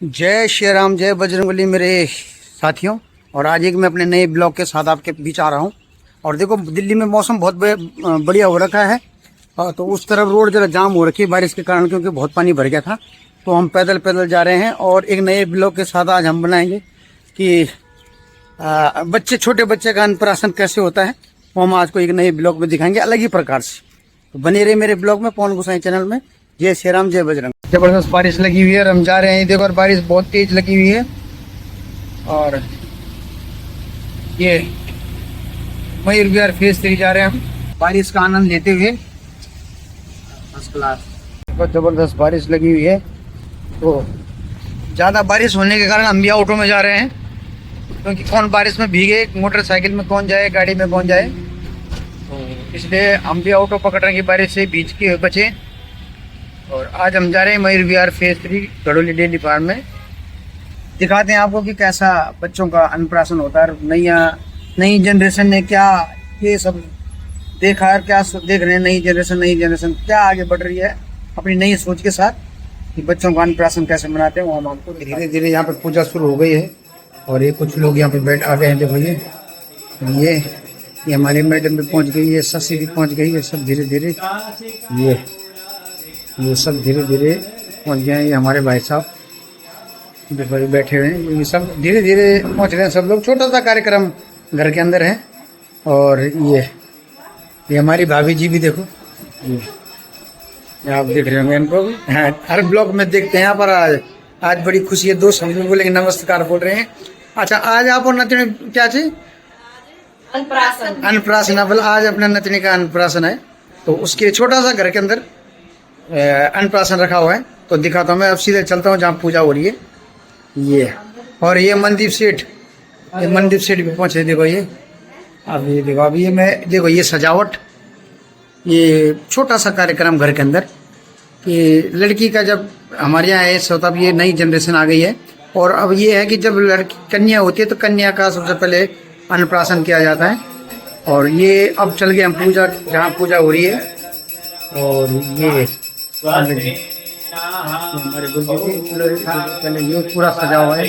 जय श्री राम, जय बजरंगबली मेरे साथियों। और आज एक मैं अपने नए ब्लॉग के साथ आपके बीच आ रहा हूँ। और देखो, दिल्ली में मौसम बहुत बढ़िया हो रखा है। तो उस तरफ रोड जरा जाम हो रखी है बारिश के कारण, क्योंकि बहुत पानी भर गया था। तो हम पैदल पैदल जा रहे हैं और एक नए ब्लॉग के साथ आज हम बनाएंगे कि बच्चे, छोटे बच्चे का अन्नप्राशन कैसे होता है, वो हम आज को एक नए ब्लॉग में दिखाएंगे अलग ही प्रकार से। तो बने रहे मेरे ब्लॉग में, पवन गोसाई चैनल में। जय श्री राम, जय बजरंग। जबरदस्त बारिश लगी हुई है और हम जा रहे हैं। देखो, और बारिश बहुत तेज लगी हुई है। और ये मयूर विहार फेज 3 जा रहे हैं हम, बारिश का आनंद लेते हुए। फर्स्ट क्लास, बहुत जबरदस्त बारिश लगी हुई है। तो ज़्यादा बारिश होने के कारण हम भी ऑटो में जा रहे हैं, क्योंकि कौन बारिश में भीगे, मोटरसाइकिल में कौन जाए, गाड़ी में कौन जाए। तो इसलिए हम भी ऑटो पकड़ रहे हैं कि बारिश से भीज के बचे। और आज हम जा रहे हैं Mayur Vihar phase 3 गढ़ोली dairy farm में। दिखाते हैं आपको कि कैसा बच्चों का अन्नप्राशन होता है। नई जनरेशन ने क्या ये सब देखा है, क्या देख रहे हैं। नई जनरेशन क्या आगे बढ़ रही है अपनी नई सोच के साथ, कि बच्चों का अन्नप्राशन कैसे मनाते हैं वो हम आपको धीरे धीरे। यहाँ पे पूजा शुरू हो गई है और ये कुछ लोग यहाँ पे बैठ आ गए हैं। देखो, ये हमारी मैडम भी पहुँच गई है, ससी भी पहुँच गई है। सब धीरे धीरे ये सब धीरे धीरे पहुँच गए हैं। ये हमारे भाई साहब देखो ये बैठे हुए हैं। ये सब धीरे धीरे पहुँच रहे हैं सब लोग। छोटा सा कार्यक्रम घर के अंदर है। और ये हमारी भाभी जी भी देखो, ये आप देख रहे होंगे इनको भी। हाँ, हर ब्लॉग में देखते हैं यहाँ पर। आज बड़ी खुशी है, 2 शब्द में बोलेंगे, नमस्कार बोल रहे हैं। अच्छा, आज आप और नतनी क्या चीज? अन्नप्राशन। आज अपने नतनी का अन्नप्राशन है। तो उसके छोटा सा घर के अंदर अन्नप्राशन रखा हुआ है। तो दिखाता हूँ मैं। अब सीधे चलता हूँ जहाँ पूजा हो रही है। और ये मनदीप सेठ भी पहुँचे। देखो ये, अब ये देखो, अब ये मैं देखो, ये सजावट, ये छोटा सा कार्यक्रम घर के अंदर कि लड़की का जब हमारे यहाँ ऐसा होता, अब ये नई जनरेशन आ गई है। और अब ये है कि जब लड़की कन्या होती है तो कन्या का सबसे पहले अन्नप्राशन किया जाता है। और ये अब चल गए हम पूजा, जहाँ पूजा हो रही है। और ये हमारे पहले ये पूरा सजा हुआ है।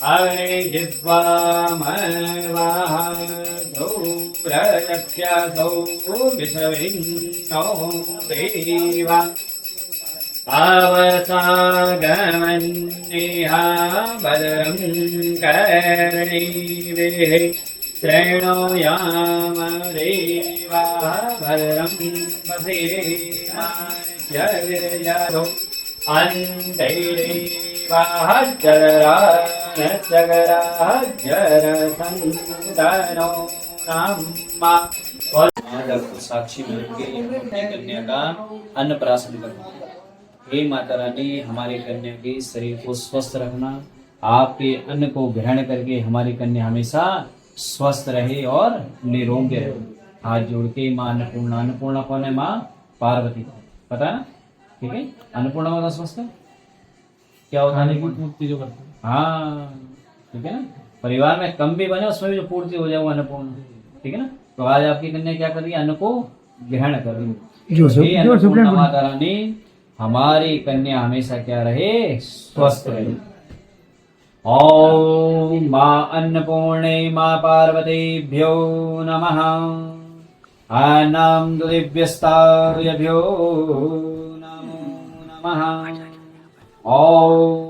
हरे जिह्वामर्वादौ प्रयक्ष्यासौ विषविन्नो देवा आवसागमन्निहा बलरं कर्णीभिः श्रेणोयाम देवाः भद्रं पश्येमाच्यविर्यधो अन्धैरेवाः आज आपको साक्षी मिलकर अपनी कन्या का अन्नप्राशन करना। हे माता रानी, हमारी कन्या के शरीर को स्वस्थ रखना। आपके अन्न को ग्रहण करके हमारी कन्या हमेशा स्वस्थ रहे और निरोग रहे। हाथ जोड़ के माँ अन्नपूर्णा कौन है? माँ पार्वती। पता है ना? ठीक है। अन्नपूर्णा मतलब स्वस्थ है क्या होता है? पूर्ति जो करते हैं। हाँ, ठीक है ना। परिवार में कम भी बने, उसमें भी जो पूर्ति हो जाए वो अन्नपूर्ण। ठीक है ना। तो आज आपकी कन्या क्या कर रही है? अन्न को ग्रहण कर रही है। अन्नपूर्णा माता रानी, हमारी कन्या हमेशा क्या रहे? स्वस्थ रहे। ओम माँ अन्नपूर्णे माँ पार्वतीभ्यो नमः। अन्नं दिव्यस्ताभ्यो नमो नमः। ओम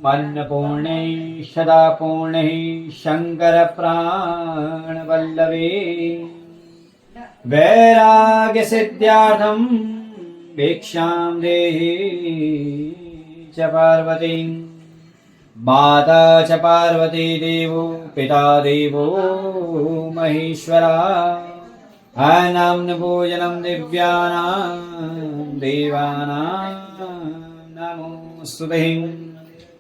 अन्नपूर्णे सदा पूर्णे शंकर प्राणवल्लभे वैराग्य सिद्ध्यार्थं भिक्षां देहि च पार्वती। माता च पार्वती देवो पिता देवो महेश्वरा। अन्नं भोजनं दिव्यानां देवानां नमोस्तुते।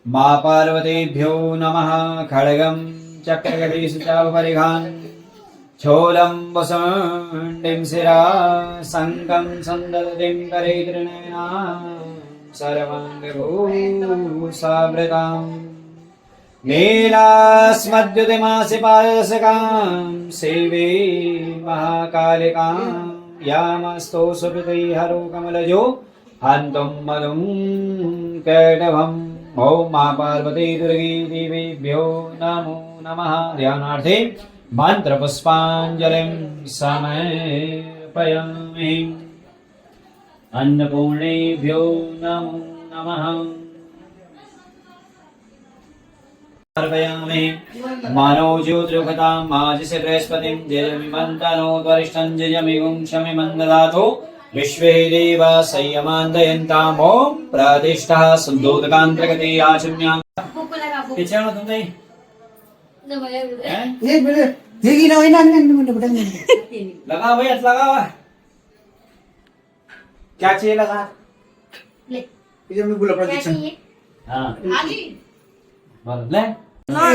माँ पार्वतीभ्यो नमः। खड्गं चक्रगदेषु च परिघान् छोलं वसुण्डिं शिरा शङ्खं सन्ददिं करे कृणया सर्वाङ्गभूषावृताम् नीलास्मद्युतिमासि पारदशकां सेवे महाकालिकां यामस्तो सुकृतिहरो कमलजो हन्तुं मधुं कैटभम् ॐ मा पार्वती दुर्गे देवीभ्यो नमो नमः। ध्यानार्थे मंत्रपुष्पाञ्जलिं समर्पयामि। अन्नपूर्णेभ्यो नमो नमः। समर्पयामि। मनोज्योतिरुगतां माजिषे बृहस्पतिं जयमिमन्तनो त्वरिष्ठं जयमिगुं शमिमं ददातु विश्वे देवा संयमान्दयन्ताम् ॐ प्रतिष्ठा शुद्धोदकान्तर्गते आचम्याम्। पीछे हो तुम नहीं? ये बेटे देखी ना वही ना लगा भाई हाथ लगा हुआ। क्या चाहिए लगा? इधर में बोला पड़ा हाँ बोल ले।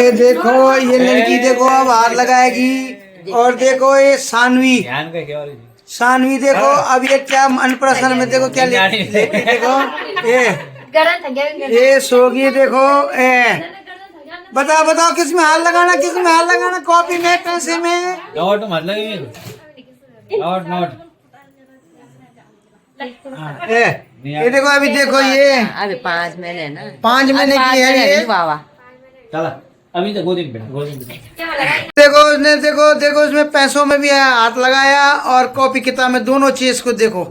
ये देखो ये लड़की देखो अब हार लगाएगी और देखो ये सानवी ध्यान का क्या हो रही? सानवी देखो अब ये क्या अनप्रसन्न में देखो क्या लेती देखो ये सोगी देखो बताओ बताओ किस में हार लगाना कॉपी में पैसे में नोट मतलब ये नोट नोट ये देखो अभी देखो ये अभी 5 महीने ना 5 महीने की है ये बाबा चला अभी तो गोदी में बैठा देखो उसने देखो उसमें पैसों में भी हाथ लगाया और कॉपी किताब में दोनों चीज को देखो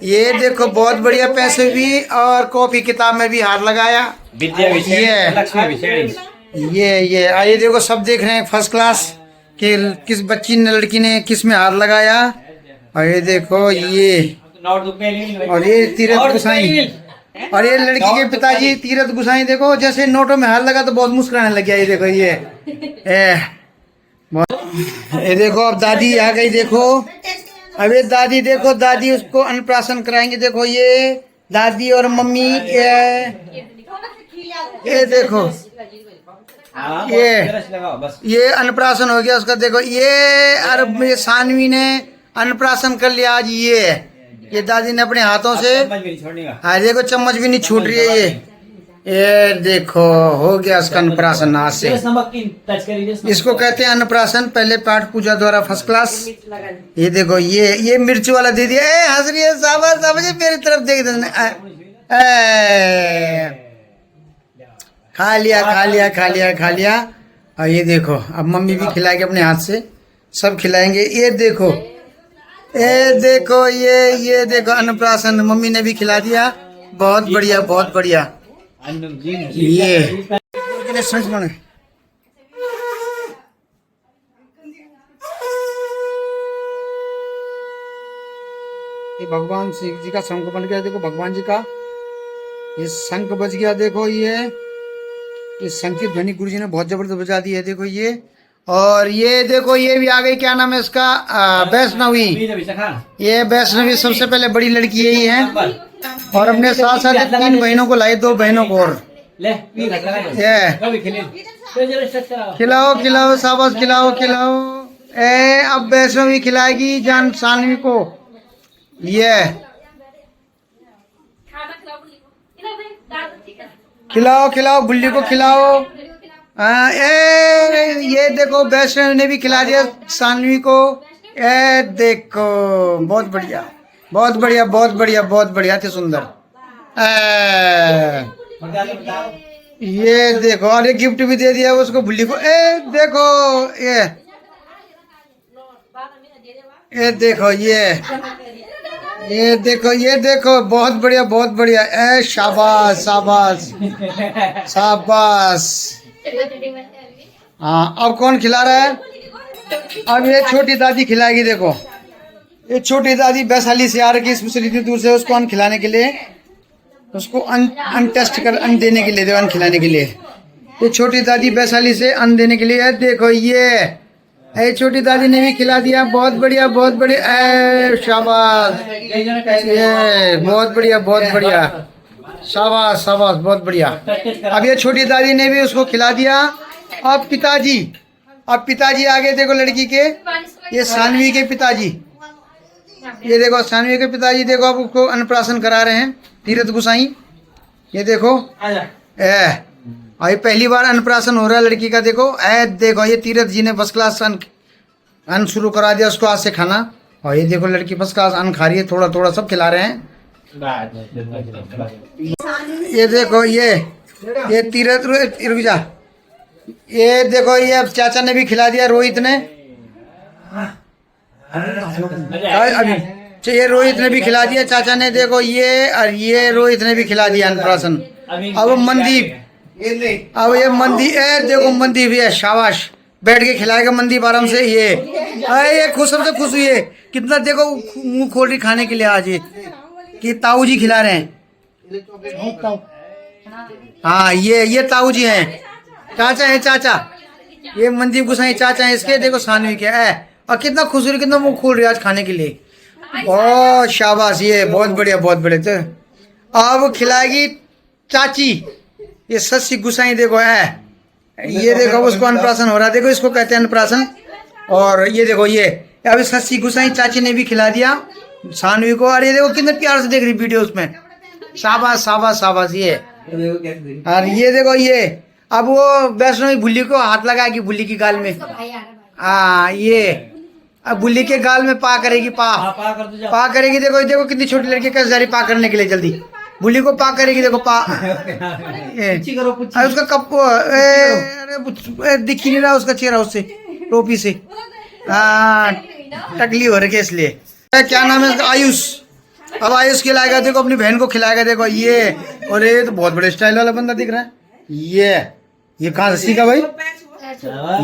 ये देखो बहुत बढ़िया पैसे भी और कॉपी किताब में भी हाथ लगाया विद्या विषय लक्ष्मी विषय ये देखो सब देख रहे हैं फर्स्ट क्लास कि किस बच्ची ने लड़की ने किस में हाथ लगाया और ये देखो ये नोट दुख नहीं और ये तीरथ गुसाई और ये लड़की के पिताजी तीरथ गुसाई देखो जैसे नोटों में हाथ लगा तो बहुत मुस्कुराने लग गया ये देखो ये देखो अब दादी आ गई देखो अब ये दादी देखो दादी उसको अन्नप्राशन कराएंगे देखो ये दादी और मम्मी ये देखो ये अन्नप्राशन हो गया उसका देखो ये अरब में सानवी ने अन्नप्राशन कर लिया आज ये दादी ने अपने हाथों से हाँ देखो चम्मच भी नहीं छूट रही है ये देखो हो गया उसका अन्नप्राशन आज से इसको कहते हैं अन्नप्राशन पहले पाठ पूजा द्वारा फर्स्ट क्लास ये देखो ये मिर्च वाला दे दिया हंस रही है साबाश मेरी तरफ देख खा लिया और ये देखो अब मम्मी भी खिलाएगी अपने हाथ से सब खिलाएंगे ये देखो ये देखो अन्नप्राशन मम्मी ने भी खिला दिया बहुत बढ़िया ये भगवान शिव जी का शंख बन गया देखो भगवान जी का ये शंख बज गया देखो ये शंख की ध्वनि गुरु जी ने बहुत जबरदस्त बजा दी है देखो ये और ये देखो ये भी आ गई क्या नाम है इसका वैष्णवी ये वैष्णवी सबसे पहले बड़ी लड़की यही है और अपने साथ 3 बहनों को लाई 2 बहनों को और खिलाओ शाबाश खिलाओ अब वैष्णवी खिलाएगी जान सानवी को ये खिलाओ बुल्ली को खिलाओ ये देखो वैष्णवी ने भी खिला दिया सानवी को देखो बहुत बढ़िया अति सुंदर ये देखो और ये गिफ्ट भी दे दिया उसको बुल्ली को देखो ये देखो बहुत बढ़िया शाबाश हाँ अब कौन खिला रहा है अब ये छोटी दादी खिलाएगी देखो ये छोटी दादी वैशाली से आ रही स्पेशली इतनी दूर से उसको अन्न खिलाने के लिए उसको अन्न टेस्ट कर अन्न देने के लिए अन्न खिलाने के लिए ये छोटी दादी वैशाली से अन्न देने के लिए देखो ये छोटी दादी ने भी खिला दिया बहुत बढ़िया शाबाश बहुत बढ़िया शाबाश बहुत बढ़िया अब ये छोटी दादी ने भी उसको खिला दिया अब पिताजी अब पिताजी आगे देखो लड़की के, ये सानवी के पिताजी, ये देखो सानवी के पिताजी देखो अब उसको अन्नप्राशन करा रहे हैं, तीरथ गुसाई। ये देखो अभी पहली बार अन्नप्राशन हो रहा है लड़की का। देखो देखो ये तीरथ जी ने फर्स्ट क्लास अन्न शुरू करा दिया उसको आज से खाना। और ये देखो लड़की फर्स्ट क्लास अन्न खा रही है, थोड़ा थोड़ा सब खिला रहे हैं। ये देखो ये तीरथ रुक जा, ये देखो ये अब चाचा ने भी खिला दिया, रोहित ने अभी ये रोहित ने भी खिला दिया चाचा ने। देखो ये और ये रोहित ने भी खिला दिया अन्नप्राशन। अब मनदीप, अब ये मनदीप देखो मनदीप ये शाबाश बैठ के खिलाएगा मनदीप आराम से। ये खुश सबसे खुश हुई है कितना, देखो मुंह खोल रही खाने के लिए आज ये कि ताऊ जी खिला रहे हैं। हाँ ये ताऊ जी हैं, चाचा है चाचा, ये मनदीप गुसाई चाचा है इसके। देखो सानवी के और कितना खुश हो रही, कितना मुंह खोल रही आज खाने के लिए। बहुत शाबाश, ये बहुत बढ़िया बहुत बढ़िया। तो अब खिलाएगी चाची ये सस्सी गुसाई। देखो ये देखो उसको अन्नप्राशन हो रहा है, देखो इसको कहते हैं अन्नप्राशन। और ये देखो ये अभी सस्सी गुसाई चाची ने भी खिला दिया सानवी को। और ये देखो कितने प्यार से देख रही वीडियो उसमें, शाबाश शाबाश शाबाश। ये और ये देखो ये अब वो वैष्णवी बुल्ली को हाथ लगाएगी बुल्ली की गाल में। ये अब बुल्ली के गाल में पा करेगी, पा करेगी। देखो देखो कितनी छोटी लड़की कैसे जा रही पा करने के लिए, जल्दी बुल्ली को पा करेगी। देखो पा उसका कप दिख ही नहीं रहा उसका चेहरा उससे टोपी से। टकली हो रही है इसलिए। क्या नाम है आयुष, अब आयुष खिलाएगा। देखो अपनी बहन को खिलाएगा। देखो ये और ये तो बहुत बड़े स्टाइल वाला बंदा दिख रहा है। ये कहाँ से सीखा भाई,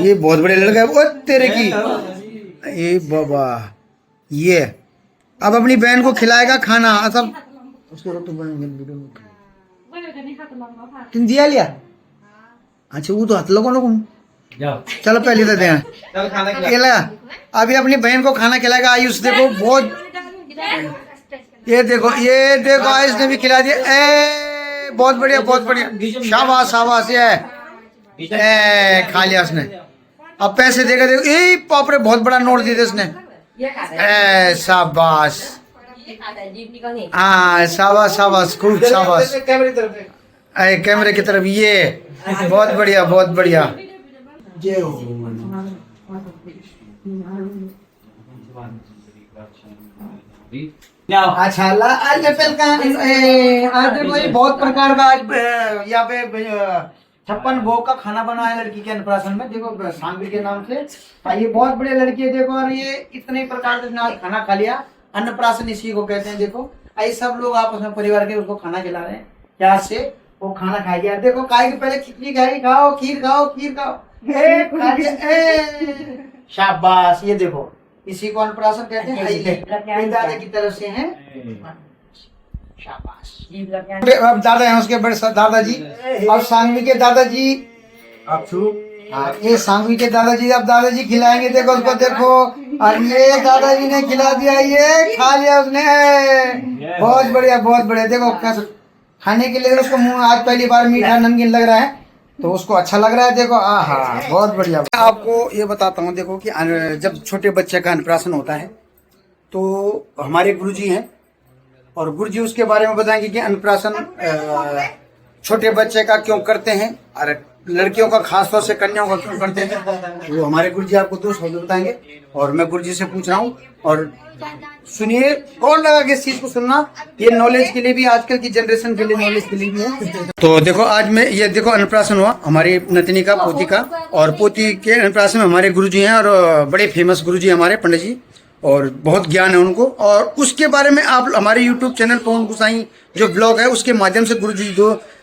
ये बहुत बड़े लड़का है वो तेरे की। ये बाबा ये अब अपनी बहन को खिलाएगा खाना सब। तुम दिया लिया, अच्छा वो तो हाथ लगो लोगों। चलो पहले तो देना अभी अपनी बहन को खाना खिलाएगा आयुष। देखो बहुत ये देखो आयुष ने भी खिला दिया। बहुत बढ़िया बहुत बढ़िया, शाबाश शाबाश। ये खा लिया उसने, अब पैसे देगा। देखो बाप रे बहुत बड़ा नोट दिया इसने। शाबाश, हाँ शाबाश शाबाश खूब शाबाश। कैमरे की तरफ ये बहुत बढ़िया बहुत बढ़िया। अच्छा आज देखो ये बहुत प्रकार का आज यहाँ पे 56 भोग का खाना बना है लड़की के अन्नप्राशन में। देखो सानवी के नाम से। ये बहुत बड़ी लड़की है। देखो और ये इतने प्रकार से आज खाना खा लिया, अन्नप्राशन इसी को कहते हैं। देखो ये सब लोग आपस में परिवार के उसको खाना खिला रहे हैं, प्यार से वो खाना खा गया। देखो काय के पहले खिचड़ी खाओ, खीर खाओ, खीर खाओ। शाबाश, ये देखो इसी को अन्नप्राशन कहते हैं। दादा की तरफ से है, शाबाश। अब दादा है उसके बड़े दादाजी और सानवी के दादाजी। ये सानवी के दादाजी अब दादाजी खिलाएंगे। देखो उसको देखो, और ये दादाजी ने खिला दिया, ये खा लिया उसने। बहुत बढ़िया बहुत बढ़िया। देखो खाने के लिए उसको मुंह आज पहली बार मीठा नमकीन लग रहा है तो उसको अच्छा लग रहा है। देखो बहुत बढ़िया। आपको ये बताता हूँ, देखो कि जब छोटे बच्चे का अन्नप्राशन होता है तो हमारे गुरुजी हैं और गुरुजी उसके बारे में बताएंगे कि अन्नप्राशन छोटे बच्चे का क्यों करते हैं और लड़कियों का खास तौर से कन्याओं का क्यों करते हैं। वो हमारे गुरुजी आपको 2 शब्द बताएंगे और मैं गुरुजी से पूछ रहा हूँ। और सुनिए, कौन लगा कि इस चीज को सुनना, ये नॉलेज के लिए भी, आजकल की जनरेशन के लिए नॉलेज के लिए भी है। तो देखो आज में ये देखो अन्नप्राशन हुआ हमारी नतनी का, पोती का। और पोती के अन्नप्राशन में हमारे गुरुजी हैं और बड़े फेमस गुरुजी हमारे पंडित जी, और बहुत ज्ञान है उनको। और उसके बारे में आप हमारे यूट्यूब चैनल पवन गुसाई जो ब्लॉग है उसके माध्यम से गुरुजी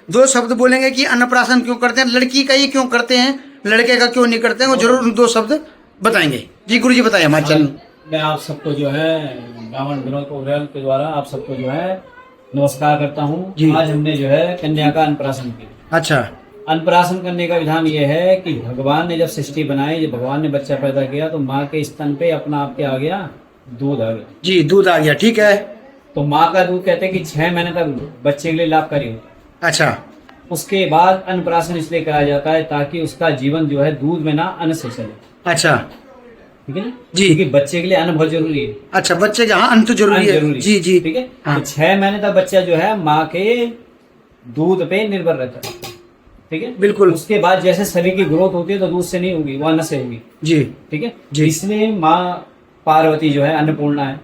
दो शब्द बोलेंगे कि अन्नप्राशन क्यों करते हैं, लड़की का ही क्यों करते हैं, लड़के का क्यों नहीं करते हैं, वो जरूर 2 शब्द बताएंगे। जी गुरुजी बताइए हमारे चैनल। मैं आप सबको जो है ब्राह्मण विनोद पोखरियाल के द्वारा आप सबको जो है नमस्कार करता हूँ। आज हमने जो है कन्या का अन्नप्राशन किया। अच्छा, अन्नप्राशन करने का विधान ये है कि भगवान ने जब सृष्टि बनाई, जब भगवान ने बच्चा पैदा किया तो माँ के स्तन पे अपना आप क्या आ गया, दूध आ गया। जी दूध आ गया, ठीक है। तो माँ का दूध कहते हैं कि 6 महीने तक बच्चे के लिए लाभकारी होता है। अच्छा, उसके बाद अन्नप्राशन इसलिए कराया जाता है ताकि उसका जीवन जो है दूध में ना, अन्न से चले। अच्छा ठीक है ना जी। क्योंकि बच्चे के लिए अन्न बहुत जरूरी है। अच्छा, बच्चे के हाँ अन्न तो जरूरी अन्न है। जरूरी जी जी ठीक है। हाँ। तो 6 महीने तक बच्चा जो है माँ के दूध पे निर्भर रहता है। ठीक है, बिल्कुल। उसके बाद जैसे शरीर की ग्रोथ होती है तो दूध से नहीं होगी, वो अन्न से होगी। जी ठीक है जी। इसलिए माँ पार्वती जो है अन्नपूर्णा है,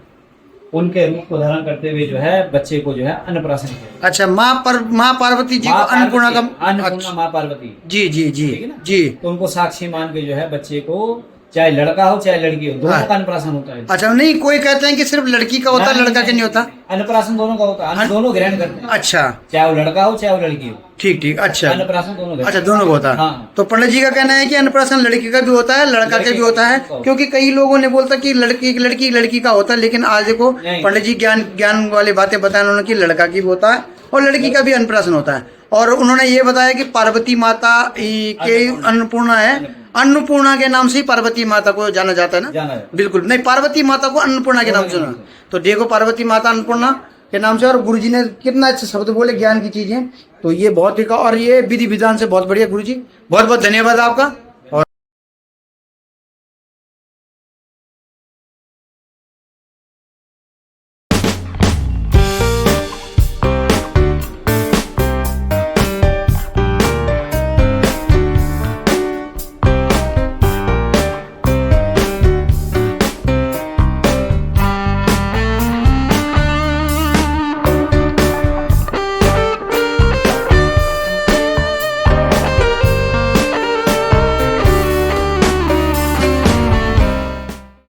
उनके रूप को धारण करते हुए जो है बच्चे को जो है अन्नप्राशन किया। अच्छा, माँ पार्वती जी को अन्नपूर्णा का अन्नपूर्णा माँ पार्वती। जी जी जी ठीक है ना जी। तो उनको साक्षी मान के जो है बच्चे को, चाहे लड़का हो चाहे लड़की हो, दोनों हाँ। का अन्नप्राशन होता है। अच्छा, नहीं कोई कहते हैं कि सिर्फ लड़की का होता है, लड़का का नहीं होता। अन्नप्राशन दोनों का होता है, अन्न दोनों ग्रहण करते हैं, अच्छा चाहे वो लड़का हो चाहे वो लड़की हो। ठीक ठीक। अच्छा अन्नप्राशन दोनों ग्रहण। अच्छा, दोनों को होता है। हाँ। तो पंडित जी का कहना है कि अन्नप्राशन लड़की का भी होता है, लड़का का भी होता है, क्योंकि कई लोगों ने बोलता कि लड़की का होता है, लेकिन आज देखो नहीं। पंडित जी ज्ञान वाली बातें बताया उन्होंने कि लड़का की भी होता है और लड़की का भी अन्नप्राशन होता है। और उन्होंने ये बताया कि पार्वती माता के अन्नपूर्णा है, अन्नपूर्णा के नाम से ही पार्वती माता को जाना जाता है ना। जाना है। बिल्कुल, नहीं पार्वती माता को अन्नपूर्णा के नाम से सुना। तो देखो पार्वती माता अन्नपूर्णा के नाम से, और गुरुजी ने कितना अच्छे शब्द बोले, ज्ञान की चीजें। तो ये बहुत ही और ये विधि विधान से बहुत बढ़िया गुरुजी, बहुत बहुत धन्यवाद आपका।